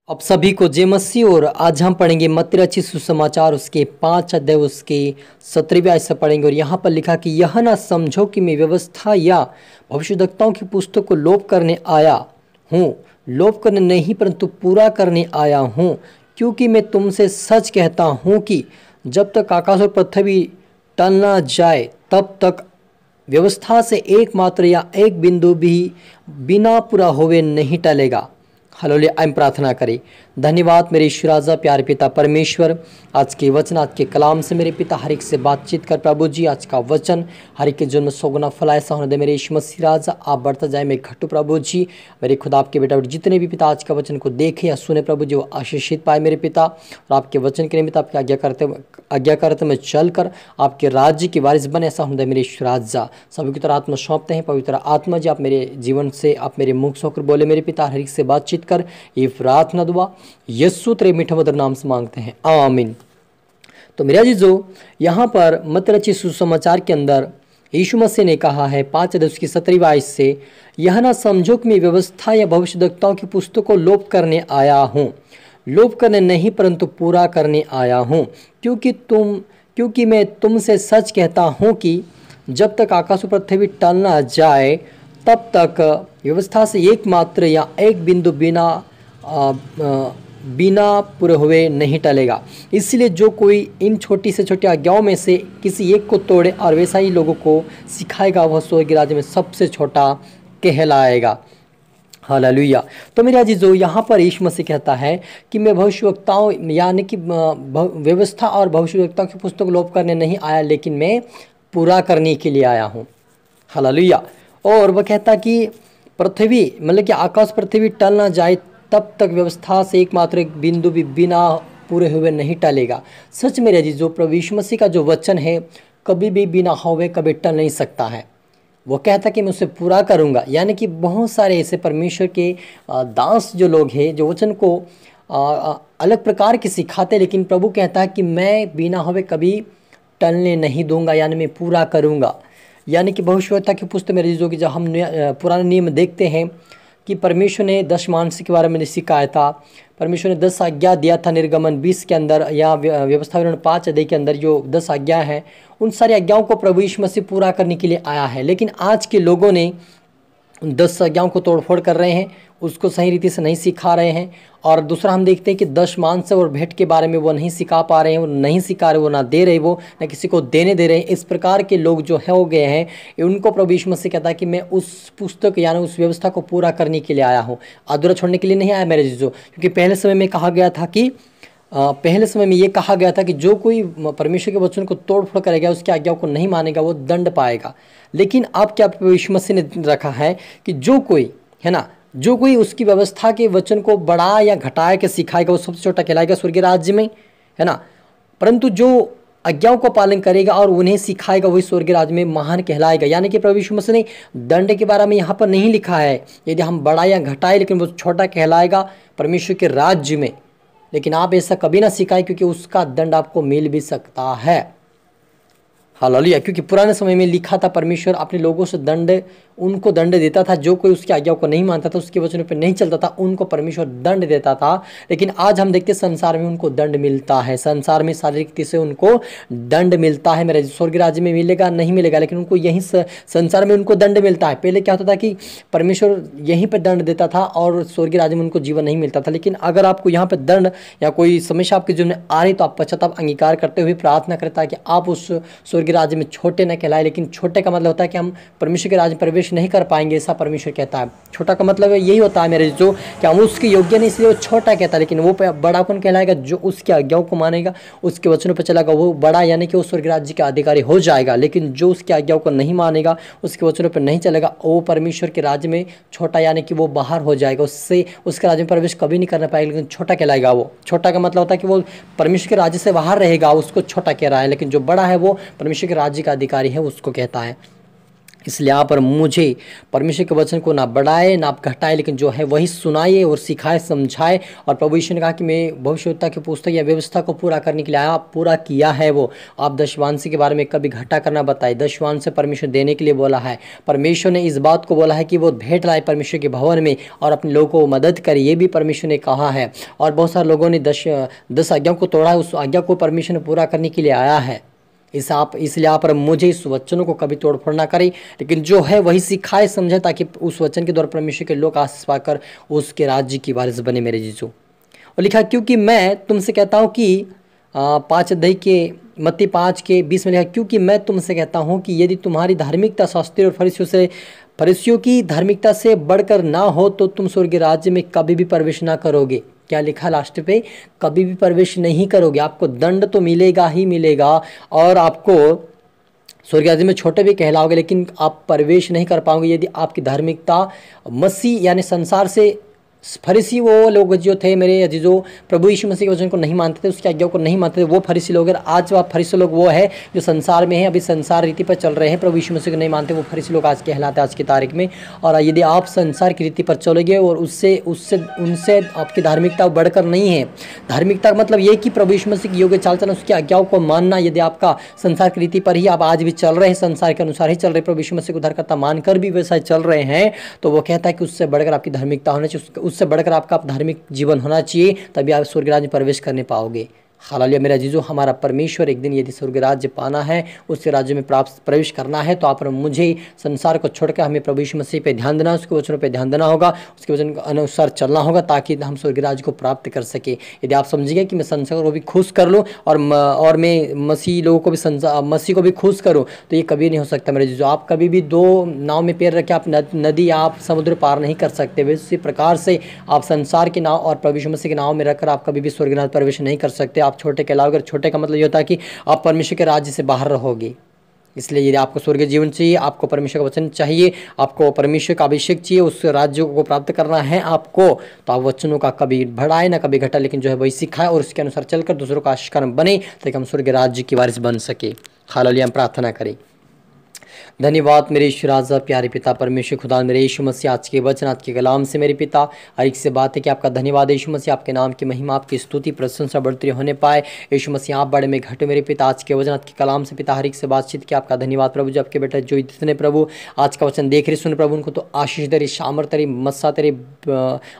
अब सभी को जय मसीह। और आज हम पढ़ेंगे मत्ती रचित सुसमाचार उसके 5 अध्याय उसके 17वें आयत से पढ़ेंगे। और यहाँ पर लिखा कि यह ना समझो कि मैं व्यवस्था या भविष्यद्वक्ताओं की पुस्तक को लोप करने आया हूँ। लोप करने नहीं परंतु पूरा करने आया हूँ। क्योंकि मैं तुमसे सच कहता हूँ कि जब तक आकाश और पृथ्वी टल ना जाए तब तक व्यवस्था से एकमात्र या एक बिंदु भी बिना पूरा हुए नहीं टलेगा। हालेलुया। आइए प्रार्थना करें। धन्यवाद मेरे ईश्वर राजा प्यारे पिता परमेश्वर, आज के वचन आज के कलाम से मेरे पिता हर एक से बातचीत कर प्रभु जी। आज का वचन हर एक के जीवन में सौगुना फल ऐसा होने दे मेरे ईश्वर मसीह राजा। आप बढ़ता जाए मैं घटू प्रभु जी। मेरे खुदा आपके बेटा जितने भी पिता आज का वचन को देखे या सुने प्रभु जी वो आशीषित पाए मेरे पिता। और आपके वचन के निमित्त आपकी आज्ञा करते में चल कर आपके राज्य की वारिस बने ऐसा होने दे मेरे ईश्वर राजा। सभी की तरह आत्मा सौंपते हैं। पवित्र आत्मा जी आप मेरे जीवन से आप मेरे मुख से होकर बोले मेरे पिता। हर एक से बातचीत कर ये प्रार्थना दुआ यीशु तेरे मीठे मधुर नाम से मांगते हैं, आमीन। तो मेरा जीजो यहाँ पर मत्ती रचित सुसमाचार के अंदर यीशु मसीह ने कहा है 5 अध्याय उसकी 17वीं आयत से, यह ना समझो कि मैं व्यवस्था या भविष्यद्वक्ताओं की पुस्तक को लोप करने आया हूँ। लोप करने नहीं परंतु पूरा करने आया हूँ। क्योंकि मैं तुमसे सच कहता हूँ कि जब तक आकाश और पृथ्वी टल ना जाए तब तक व्यवस्था से एकमात्र या एक बिंदु बिना पूरे हुए नहीं टलेगा। इसलिए जो कोई इन छोटी से छोटी आज्ञाओं में से किसी एक को तोड़े और वैसा ही लोगों को सिखाएगा वह स्वर्ग राज्य में सबसे छोटा कहलाएगा। हालेलुया। तो मेरे अजीजों यहाँ पर यीशु मसीह कहता है कि मैं भविष्यवक्ताओं यानी कि व्यवस्था और भविष्यवक्ताओं की पुस्तक को लोप करने नहीं आया, लेकिन मैं पूरा करने के लिए आया हूँ। हालेलुया। और वह कहता कि पृथ्वी मतलब कि आकाश पृथ्वी टल ना जाए तब तक व्यवस्था से एकमात्र एक बिंदु भी बिना पूरे हुए नहीं टलेगा। सच मेरे अजीजों प्रभु यीशु मसीह का जो वचन है कभी भी बिना हुए कभी टल नहीं सकता है। वो कहता कि मैं उसे पूरा करूंगा। यानी कि बहुत सारे ऐसे परमेश्वर के दास जो लोग हैं जो वचन को अलग प्रकार के सिखाते, लेकिन प्रभु कहता है कि मैं बिना हुए कभी टलने नहीं दूंगा, यानी मैं पूरा करूंगा। यानी कि भविष्यवक्ता की पुस्तक में जो कि जब हम पुराने नियम देखते हैं कि परमेश्वर ने 10 मानसिक के बारे में सिखाया था। परमेश्वर ने 10 आज्ञा दिया था निर्गमन 20 के अंदर या व्यवस्था विवरण 5 अध्याय के अंदर जो 10 आज्ञा है उन सारी आज्ञाओं को प्रभु यीशु मसीह पूरा करने के लिए आया है। लेकिन आज के लोगों ने उन 10 आज्ञाओं को तोड़फोड़ कर रहे हैं, उसको सही रीति से नहीं सिखा रहे हैं। और दूसरा हम देखते हैं कि 10 मांस और भेंट के बारे में वो नहीं सिखा पा रहे हैं, वो नहीं सिखा रहे, वो ना दे रहे, वो ना किसी को देने दे रहे हैं। इस प्रकार के लोग जो है हो गए हैं, उनको प्रभु यीशु मसीह कहता है कि मैं उस पुस्तक यानी उस व्यवस्था को पूरा करने के लिए आया हूँ, अधूरा छोड़ने के लिए नहीं आया मेरे जीजो। क्योंकि पहले समय में कहा गया था कि जो कोई परमेश्वर के वचन को तोड़ फोड़ करेगा, उसकी आज्ञाओं को नहीं मानेगा, वो दंड पाएगा। लेकिन अब क्या यीशु मसीह ने रखा है कि जो कोई उसकी व्यवस्था के वचन को बढ़ा या घटाया के सिखाएगा वो सबसे छोटा कहलाएगा स्वर्गीय राज्य में, है ना। परंतु जो आज्ञाओं को पालन करेगा और उन्हें सिखाएगा वही स्वर्गीय राज्य में महान कहलाएगा। यानी कि प्रभु यीशु मसीह ने दंड के बारे में यहाँ पर नहीं लिखा है यदि हम बढ़ा या घटाए, लेकिन वो छोटा कहलाएगा परमेश्वर के राज्य में। लेकिन आप ऐसा कभी ना सिखाएं, क्योंकि उसका दंड आपको मिल भी सकता है। हालेलुया। क्योंकि पुराने समय में लिखा था परमेश्वर अपने लोगों से उनको दंड देता था। जो कोई उसकी आज्ञाओं को नहीं मानता था, उसके वचनों पर नहीं चलता था, उनको परमेश्वर दंड देता था। लेकिन आज हम देखते संसार में उनको दंड मिलता है, संसार में शारीरिक रीति से उनको दंड मिलता है। मेरे स्वर्ग राज्य में मिलेगा नहीं मिलेगा, लेकिन उनको यहीं संसार में उनको दंड मिलता है। पहले क्या होता था कि परमेश्वर यहीं पर दंड देता था और स्वर्ग राज्य में उनको जीवन नहीं मिलता था। लेकिन अगर आपको यहाँ पर दंड या कोई समस्या आपके जीवन में आ रही तो आप पश्चाताप अंगीकार करते हुए प्रार्थना करता है कि आप उस स्वर्ग राज्य में छोटे न कहलाए। लेकिन छोटे का मतलब होता है कि हम परमेश्वर के राज्य में प्रवेश नहीं कर पाएंगे, ऐसा परमेश्वर कहता है। छोटा का मतलब यही होता है मेरे जो कि हम उसके योग्य नहीं, इसलिए वो छोटा कहता है। लेकिन वो बड़ा कौन कहलाएगा? जो उसकी आज्ञाओं को मानेगा, उसके वचनों पर चलेगा, वो बड़ा यानी कि वो स्वर्ग राज्य का अधिकारी हो जाएगा। लेकिन जो उसकी आज्ञाओं को नहीं मानेगा, उसके वचनों पर नहीं चलेगा, वो परमेश्वर के राज्य में छोटा यानी कि वो बाहर हो जाएगा, उससे उसके राज्य में प्रवेश कभी नहीं करना पाएगा। लेकिन छोटा कहलाएगा। वो छोटा का मतलब होता है कि वो परमेश्वर के राज्य से बाहर रहेगा, उसको छोटा कह रहा है। लेकिन जो बड़ा है वो परमेश्वर के राज्य का अधिकारी है, उसको कहता है। इसलिए आप और मुझे परमेश्वर के वचन को ना बढ़ाए ना आप घटाए, लेकिन जो है वही सुनाइए और सिखाए समझाए। और प्रभु यीशु ने कहा कि मैं भविष्यवक्ता की पुस्तक या व्यवस्था को पूरा करने के लिए आया, आप पूरा किया है। वो आप दशवांशी के बारे में कभी घटा करना बताए। दशवांश परमेश्वर देने के लिए बोला है। परमेश्वर ने इस बात को बोला है कि वो भेंट लाए परमेश्वर के भवन में और अपने लोगों को मदद करे, ये भी परमेश्वर ने कहा है। और बहुत सारे लोगों ने दस आज्ञाओं को तोड़ा है, उस आज्ञा को परमेश्वर ने पूरा करने के लिए आया है। इसलिए आप और मुझे इस वचनों को कभी तोड़ फोड़ ना करें, लेकिन जो है वही सिखाए समझे, ताकि उस वचन के द्वारा परमेश्वर के लोग आशीष पाकर उसके राज्य की वारिस बने मेरे जीजू। और लिखा, क्योंकि मैं तुमसे कहता हूँ कि 5 अध्याय के मत्ती 5 के 20 में लिखा, क्योंकि मैं तुमसे कहता हूँ कि यदि तुम्हारी धार्मिकता शास्त्री और फरीसियों की धार्मिकता से बढ़कर ना हो तो तुम स्वर्ग राज्य में कभी भी प्रवेश ना करोगे। क्या लिखा लास्ट पे? कभी भी प्रवेश नहीं करोगे। आपको दंड तो मिलेगा ही मिलेगा और आपको स्वर्ग राज्य में छोटे भी कहलाओगे, लेकिन आप प्रवेश नहीं कर पाओगे यदि आपकी धार्मिकता मसीह यानी संसार से। फरीसी वो लोग जो थे मेरे अजीजों, प्रभु यीशु मसीह के वचन को नहीं मानते थे, उसकी आज्ञाओं को नहीं मानते थे, वो फरीसी लोग। आज आप फरीसी लोग वो है जो संसार में है, अभी संसार रीति पर चल रहे हैं, प्रभु यीशु मसीह को नहीं मानते, वो फरीसी लोग आज कहलाते हैं आज की तारीख में। और यदि आप संसार की रीति पर चलोगे और उनसे आपकी धार्मिकता बढ़कर नहीं है। धार्मिकता का मतलब ये कि प्रभु यीशु मसीह की योग्य चाल चलना, उसकी आज्ञाओं को मानना। यदि आपका संसार की रीति पर ही आप आज भी चल रहे हैं, संसार के अनुसार ही चल रहे, प्रभु यीशु मसीह को उद्धारकर्ता मानकर भी वैसा चल रहे हैं, तो वो कहता है कि उससे बढ़कर आपकी धार्मिकता होना चाहिए, उससे बढ़कर आपका धार्मिक जीवन होना चाहिए, तभी आप स्वर्ग राज्य में प्रवेश करने पाओगे। हालेलुया मेरा जीजो, हमारा परमेश्वर एक दिन यदि स्वर्ग राज्य पाना है, उसके राज्य में प्रवेश करना है, तो आप मुझे संसार को छोड़कर हमें प्रभु यीशु मसीह पे ध्यान देना, उसके वचनों पे ध्यान देना होगा, उसके वचन के अनुसार चलना होगा, ताकि हम स्वर्ग राज्य को प्राप्त कर सके। यदि आप समझिए कि मैं संसार को भी खुश कर लूँ और मैं मसीह लोगों को भी मसीह को भी खुश करूँ, तो ये कभी नहीं हो सकता मेरे जीजो। आप कभी भी 2 नाव में पैर रखे आप नदी आप समुद्र पार नहीं कर सकते। वैसे प्रकार से आप संसार की नाव और प्रभु यीशु मसीह की नाव में रखकर आप कभी भी स्वर्ग राज्य प्रवेश नहीं कर सकते। आप छोटे कहलाओगे। छोटे का मतलब ये होता है कि आप परमेश्वर के राज्य से बाहर रहोगे। इसलिए यदि आपको स्वर्गीय जीवन चाहिए, आपको परमेश्वर का वचन चाहिए, आपको परमेश्वर का अभिषेक चाहिए, उस राज्य को प्राप्त करना है आपको, तो आप वचनों का कभी बढ़ाए ना कभी घटा, लेकिन जो है वही सिखाए और उसके अनुसार चलकर दूसरों का आशीष बने, ताकि हम स्वर्गीय राज्य की वारिस बन सके। हालेलुया। हम प्रार्थना करें। धन्यवाद मेरे ईश्वर राजा प्यारे पिता परमेश्वर खुदा मेरे यीशु मसीह, आज के वचन आज के कलाम से मेरे पिता हर एक से बात है कि आपका धन्यवाद यीशु मसीह, आपके नाम की महिमा आपकी स्तुति प्रशंसा बढ़ती होने पाए। यीशु मसीह आप बड़े में घटे मेरे पिता, आज के वचन आज के कलाम से पिता हर एक से बातचीत किया। आपका धन्यवाद प्रभु जी, आपके बेटा जो जितने प्रभु आज का वचन देख रहे सुन प्रभु, उनको तो आशीष तेरी सामर तेरी मस्सा तेरे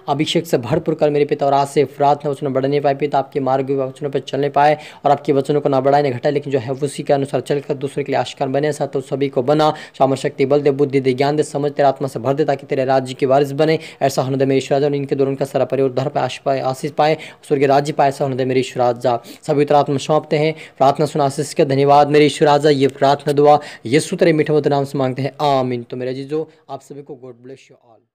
अभिषेक से भरपूर कर मेरे पिता, और आज से प्रार्थना वचन बढ़ने पाए पिता, आपके मार्ग वचनों पर चलने पाए और आपके वचनों को ना बढ़ाए ना घटाए, लेकिन जो है उसी के अनुसार चलकर दूसरे के लिए आशिकार बने। साथ तो सभी को बना सामर शक्ति बल दे, बुद्धि दे, ज्ञान दे, समझ तेरे आत्मा से भर दे, ताकि तेरे राज्य के वारिस बने। ऐसा होने दे मेरे ईश्वर राजा, और इनके दोनों का सारा परिवार उद्धार पाए आशीष पाए, स्वर्ग राज्य पाए। ऐसा होने दे मेरे ईश्वर राजा। सभी तरह आत्मा सौंपते हैं, प्रार्थना सुना आशीष के धन्यवाद मेरे ईश्वर राजा। ये प्रार्थना दुआ यीशु तेरे मीठे मधुर नाम से मांगते हैं, आमीन। तो मेरे जीजो आप सभी को गॉड ब्लेस यू ऑल।